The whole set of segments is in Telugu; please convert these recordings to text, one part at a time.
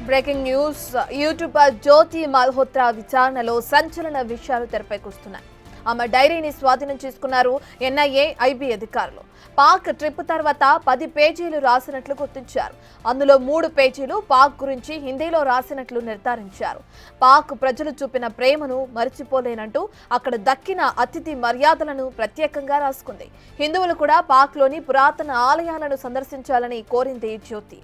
బ్రేకింగ్ న్యూస్ యూట్యూబర్ జ్యోతి మల్హోత్రా విచారణలో సంచలన విషయాలు తెరపైకొస్తున్నాయి. ఆమె డైరీని స్వాధీనం చేసుకున్నారు ఎన్ఐఏ, ఐబీ అధికారులు. పాక్ ట్రిప్ తర్వాత 10 పేజీలు రాసినట్లు గుర్తించారు. అందులో 3 పేజీలు పాక్ గురించి హిందీలో రాసినట్లు నిర్ధారించారు. పాక్ ప్రజలు చూపిన ప్రేమను మరిచిపోలేనంటూ అక్కడ దక్కిన అతిథి మర్యాదలను ప్రత్యేకంగా రాసుకుంది. హిందువులు కూడా పాక్లోని పురాతన ఆలయాలను సందర్శించాలని కోరింది జ్యోతి.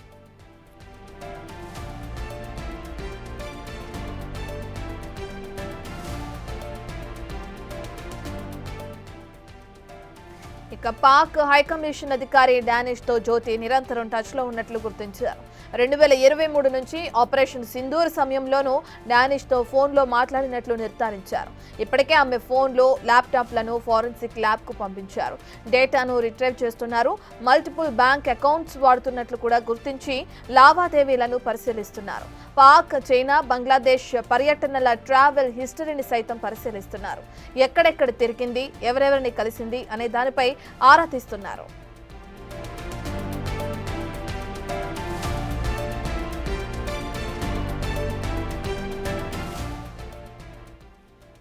ఇక పాక్ హైకమిషన్ అధికారి డానిష్ తో జ్యోతి నిరంతరం టచ్ లో ఉన్నట్లు గుర్తించారు. 2023 నుంచి ఆపరేషన్ సింధూర్ సమయంలోనూ డానిష్ తో ఫోన్ లో మాట్లాడినట్లు నిర్ధారించారు. ఇప్పటికే ఆమె ఫోన్ లో ల్యాప్టాప్లను ఫోరెన్సిక్ ల్యాబ్ కు పంపించారు. డేటాను రిట్రైవ్ చేస్తున్నారు. మల్టిపుల్ బ్యాంక్ అకౌంట్స్ వాడుతున్నట్లు కూడా గుర్తించి లావాదేవీలను పరిశీలిస్తున్నారు. పాక్, చైనా, బంగ్లాదేశ్ పర్యటనల ట్రావెల్ హిస్టరీని సైతం పరిశీలిస్తున్నారు. ఎక్కడెక్కడ తిరిగింది, ఎవరెవరిని కలిసింది అనే దానిపై ఆరా తీస్తున్నారు.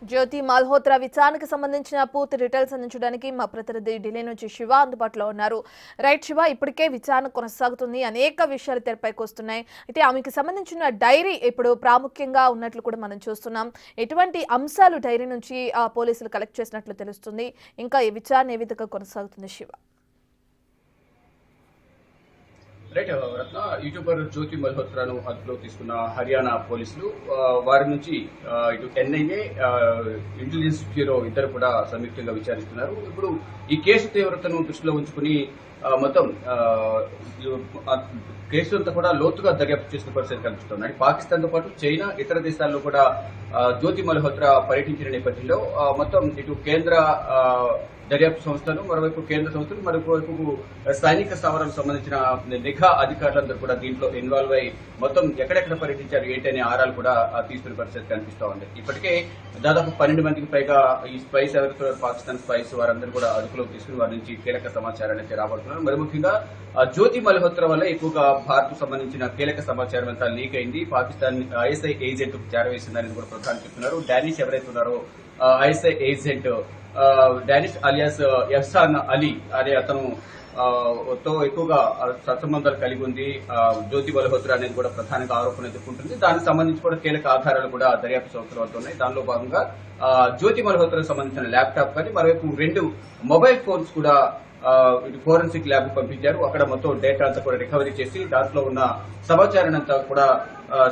జ్యోతి మల్హోత్రా విచారణకు సంబంధించిన పూర్తి డీటెయిల్స్ అందించడానికి మా ప్రతినిధి ఢిల్లీ నుంచి శివ అందుబాటులో ఉన్నారు. రైట్ శివ, ఇప్పటికే విచారణ కొనసాగుతుంది, అనేక విషయాలు తెరపైకి వస్తున్నాయి. అయితే ఆమెకి సంబంధించిన డైరీ ఇప్పుడు ప్రాముఖ్యంగా ఉన్నట్లు కూడా మనం చూస్తున్నాం. ఎటువంటి అంశాలు డైరీ నుంచి పోలీసులు కలెక్ట్ చేసినట్లు తెలుస్తుంది? ఇంకా ఈ విచారణ ఏ విధంగా కొనసాగుతుంది శివ? రైట్ రత్న, యూట్యూబర్ జ్యోతి మల్హోత్రాను అదుపులో తీసుకున్న హర్యానా పోలీసులు వారి నుంచి ఇటు ఎన్ఐఏ, ఇంటెలిజెన్స్ బ్యూరో ఇద్దరు కూడా సంయుక్తంగా విచారిస్తున్నారు. ఇప్పుడు ఈ కేసు తీవ్రతను దృష్టిలో ఉంచుకుని మొత్తం కేసు అంతా కూడా లోతుగా దర్యాప్తు చేసిన పరిస్థితి కనిపిస్తున్నాయి. పాకిస్తాన్ తో పాటు చైనా, ఇతర దేశాల్లో కూడా జ్యోతి మల్హోత్రా పర్యటించిన నేపథ్యంలో మొత్తం ఇటు కేంద్ర దర్యాప్తు సంస్థలు, మరోవైపు కేంద్ర సంస్థలు, మరోవైపు సైనిక స్థావరాలకు సంబంధించిన నిఘా అధికారులందరూ కూడా దీంట్లో ఇన్వాల్వ్ అయి మొత్తం ఎక్కడెక్కడ పర్యటించారు ఏంటి అనే ఆరాలు కూడా తీసుకునే పరిస్థితి కనిపిస్తూ ఉంది. ఇప్పటికే దాదాపు 12 మందికి పైగా ఈ స్పైస్ ఎవరైతే పాకిస్తాన్ స్పైస్ వారందరూ కూడా అదుపులోకి తీసుకుని వారి నుంచి కీలక సమాచారాన్ని అయితే రాబడుతున్నారు. మరి ముఖ్యంగా జ్యోతి మల్హోత్రా వల్ల ఎక్కువగా భారత్ కు సంబంధించిన కీలక సమాచారం అంతా లీక్ అయింది. పాకిస్తాన్ ఐఎస్ఐ ఏజెంట్ చేరవేసిందని కూడా ప్రధాని చెప్తున్నారు. డానిష్ ఎవరైతే ఉన్నారో ISI agent Danish alias Ehsan Ali అనే అతను తో ఎక్కువగా సత్సంబంధాలు కలిగి ఉంది జ్యోతి మల్హోత్రా అనేది కూడా ప్రధానంగా ఆరోపణ ఎదుర్కొంటుంది. దానికి సంబంధించి కూడా కీలక ఆధారాలు కూడా దర్యాప్తు సంస్థల వద్ద ఉన్నాయి. దానిలో భాగంగా జ్యోతి మల్హోత్రాకు సంబంధించిన ల్యాప్టాప్ కానీ మరోవైపు 2 మొబైల్ ఫోన్స్ కూడా ఫోరెన్సిక్ ల్యాబ్ పంపించారు. అక్కడ మొత్తం డేటా అంతా కూడా రికవరీ చేసి దాంట్లో ఉన్న సమాచారాన్ని అంతా కూడా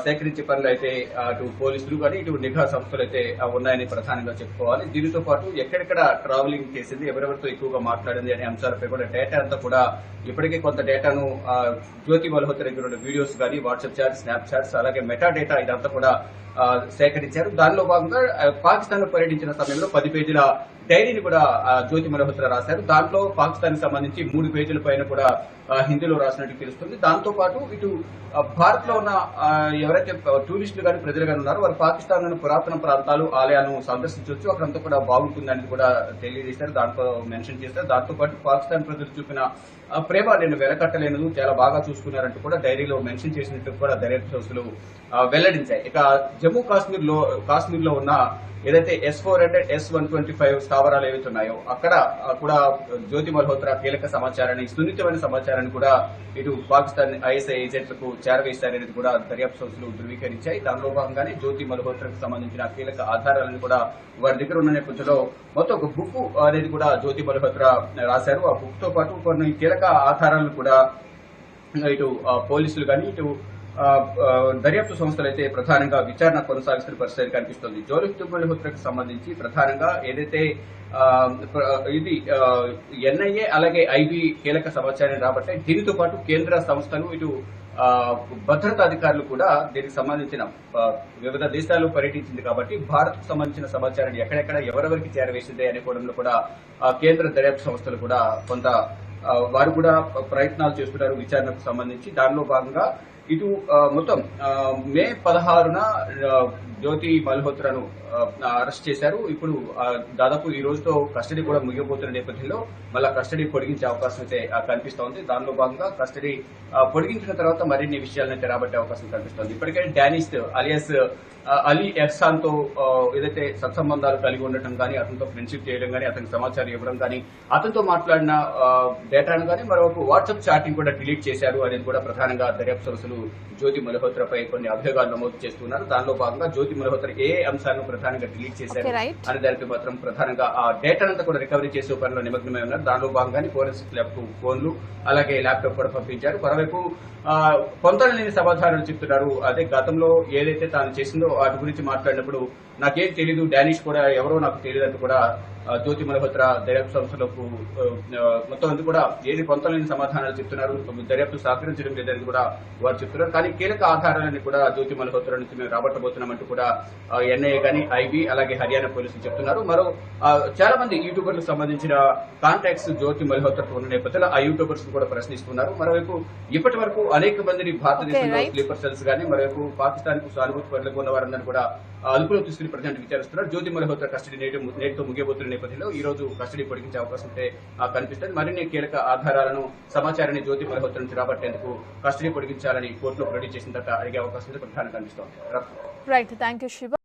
సేకరించే పనులు అయితే అటు పోలీసులు కానీ ఇటు నిఘా సంస్థలు అయితే ఉన్నాయని ప్రధానంగా చెప్పుకోవాలి. దీనితో పాటు ఎక్కడెక్కడ ట్రావెలింగ్ చేసింది, ఎవరెవరితో ఎక్కువగా మాట్లాడింది అనే అంశాలపై కూడా డేటా అంతా కూడా ఇప్పటికే కొంత డేటాను జ్యోతి మల్హోత్రా దగ్గర ఉన్న వీడియోస్ కానీ, వాట్సాప్ చాట్స్, స్నాప్ చాట్స్, అలాగే మెటా డేటా ఇదంతా కూడా సేకరించారు. దానిలో భాగంగా పాకిస్తాన్ లో పర్యటించిన సమయంలో 10 పేజీల డైరీని కూడా జ్యోతి మల్హోత్రా రాశారు. దాంట్లో పాకిస్తాన్ కి సంబంధించి 3 పేజీల పైన కూడా హిందీలో రాసినట్టు తెలుస్తుంది. దాంతో పాటు ఇటు భారత్ లో ఉన్న ఎవరైతే టూరిస్టులు కానీ ప్రజలు కానీ ఉన్నారో వారు పాకిస్తాన్ లోని పురాతన ప్రాంతాలు, ఆలయాలను సందర్శించవచ్చు, అక్కడంతా కూడా బాగుంటుందని కూడా తెలియజేశారు. దాంట్లో మెన్షన్ చేశారు. దాంతో పాటు పాకిస్తాన్ ప్రజలు చూపిన ప్రేమ నేను వెలకట్టలేనదు, చాలా బాగా చూసుకున్నారంటూ కూడా డైరీలో మెన్షన్ చేసినట్టు కూడా దర్యాప్తు సంస్థలు వెల్లడించాయి. ఇక జమ్మూ కాశ్మీర్ లో ఉన్న ఏదైతే S-400, S-125 స్థావరాలు ఏవైతే ఉన్నాయో అక్కడ కూడా జ్యోతి మల్హోత్రా కీలక సమాచారాన్ని, సున్నితమైన సమాచారాన్ని కూడా ఇటు పాకిస్తాన్ ఐఎస్ఐ ఏజెంట్లకు చేరవేశారనేది కూడా దర్యాప్తు సంస్థలు ధృవీకరించాయి. దానిలో భాగంగానే జ్యోతి మల్హోత్రాకు సంబంధించిన కీలక ఆధారాలను కూడా వారి దగ్గర ఉన్న నేపథ్యంలో మొత్తం ఒక బుక్ అనేది కూడా జ్యోతి మల్హోత్రా రాశారు. ఆ బుక్ తో పాటు కొన్ని కీలక ఆధారాలను కూడా ఇటు పోలీసులు కానీ ఇటు దర్యాప్తు సంస్థలు అయితే ప్రధానంగా విచారణ కొనసాగిస్తున్న పరిస్థితి కనిపిస్తోంది. జ్యోతి మల్హోత్రాకు సంబంధించి ప్రధానంగా ఏదైతే ఇది ఎన్ఐఏ అలాగే ఐబీ కీలక సమాచారం రాబట్టాయి. దీనితో పాటు కేంద్ర సంస్థలు ఇటు భద్రతా అధికారులు కూడా దీనికి సంబంధించిన వివిధ దేశాల్లో పర్యటించింది కాబట్టి భారత్ కు సంబంధించిన సమాచారాన్ని ఎక్కడెక్కడ ఎవరెవరికి చేరవేసింది అనే కోణంలో కూడా కేంద్ర దర్యాప్తు సంస్థలు కూడా కొంత వారు కూడా ప్రయత్నాలు చేస్తున్నారు విచారణకు సంబంధించి. దానిలో భాగంగా ఇటు మొత్తం మే 16న జ్యోతి మల్హోత్రాను అరెస్ట్ చేశారు. ఇప్పుడు దాదాపు ఈ రోజుతో కస్టడీ కూడా ముగియబోతున్న నేపథ్యంలో మళ్ళా కస్టడీ పొడిగించే అవకాశం అయితే కనిపిస్తోంది. దానిలో భాగంగా కస్టడీ పొడిగించిన తర్వాత మరిన్ని విషయాలను రాబట్టే అవకాశం కనిపిస్తోంది. ఇప్పటికే డానిష్ అలియాస్ అలీ ఎహ్సాన్ తో ఏదైతే సత్సంబంధాలు కలిగి ఉండటం కానీ, అతనితో ఫ్రెండ్షిప్ చేయడం కానీ, అతనికి సమాచారం ఇవ్వడం కానీ, అతనితో మాట్లాడిన డేటాను కానీ మరొక వాట్సాప్ చాటింగ్ కూడా డిలీట్ చేశారు అనేది కూడా ప్రధానంగా దర్యాప్తు సంస్థలు జ్యోతి మల్హోత్రాపై కొన్ని అభియోగాలు నమోదు చేస్తున్నారు. దానిలో భాగంగా జ్యోతి మల్హోత్రా ఏ అంశాలను ప్రధానంగా డిలీట్ చేశారు అనే దానికి మాత్రం ప్రధానంగా ఆ డేటానంతా కూడా రికవరీ చేసే పనిలో నిమగ్నమై ఉన్నారు. దానిలో భాగంగానే ఫోరెన్సిక్ ల్యాబ్ కు ఫోన్లు అలాగే ల్యాప్టాప్ కూడా పంపించారు. మరోవైపు పొంతనలేని సమాధానాలు చెప్తున్నారు. అదే గతంలో ఏదైతే తాను చేసిందో వాటి గురించి మాట్లాడినప్పుడు నాకేం తెలీదు, డానిష్ కూడా ఎవరో నాకు తెలియదు అంటూ కూడా జ్యోతి మల్హోత్రా దర్యాప్తు సంస్థలకు మొత్తం అంతా కూడా ఏది పొంతలేని సమాధానాలు చెప్తున్నారు, దర్యాప్తు సహకరించడం లేదని కూడా వారు చెప్తున్నారు. కానీ కీలక ఆధారాలను కూడా జ్యోతి మల్హోత్రా నుంచి మేము రాబట్టబోతున్నామంటూ కూడా ఎన్ఐఏ కానీ, ఐబీ అలాగే హర్యానా పోలీసులు చెప్తున్నారు. మరో చాలా మంది యూట్యూబర్లకు సంబంధించిన కాంటాక్ట్స్ జ్యోతి మల్హోత్రాకు ఉన్న నేపథ్యంలో ఆ యూట్యూబర్స్ కూడా ప్రశ్నిస్తున్నారు. మరోవైపు ఇప్పటి వరకు అనేక మందిని భారతదేశంలో స్లీపర్ సెల్స్ గానీ, మరోవైపు పాకిస్తాన్ కు సానుభూతి పనులకు ఉన్న వారందరూ కూడా అదుపులో తీసుకుని ప్రజెంట్ విచారిస్తున్నారు. జ్యోతి మల్హోత్రా కస్టడీ నేటితో ముగియబోతున్న నేపథ్యంలో ఈ రోజు కస్టడీ పొడిగించే అవకాశం అయితే కనిపిస్తుంది. మరిన్ని కీలక ఆధారాలను, సమాచారాన్ని జ్యోతి మల్హోత్రా నుంచి రాబట్టేందుకు కస్టడీ పొడిగించాలని కోర్టులో ప్రొడ్యూస్ చేసిన తర్వాత అడిగే అవకాశం అయితే ప్రధానంగా కనిపిస్తోంది. Right, thank you Shiva.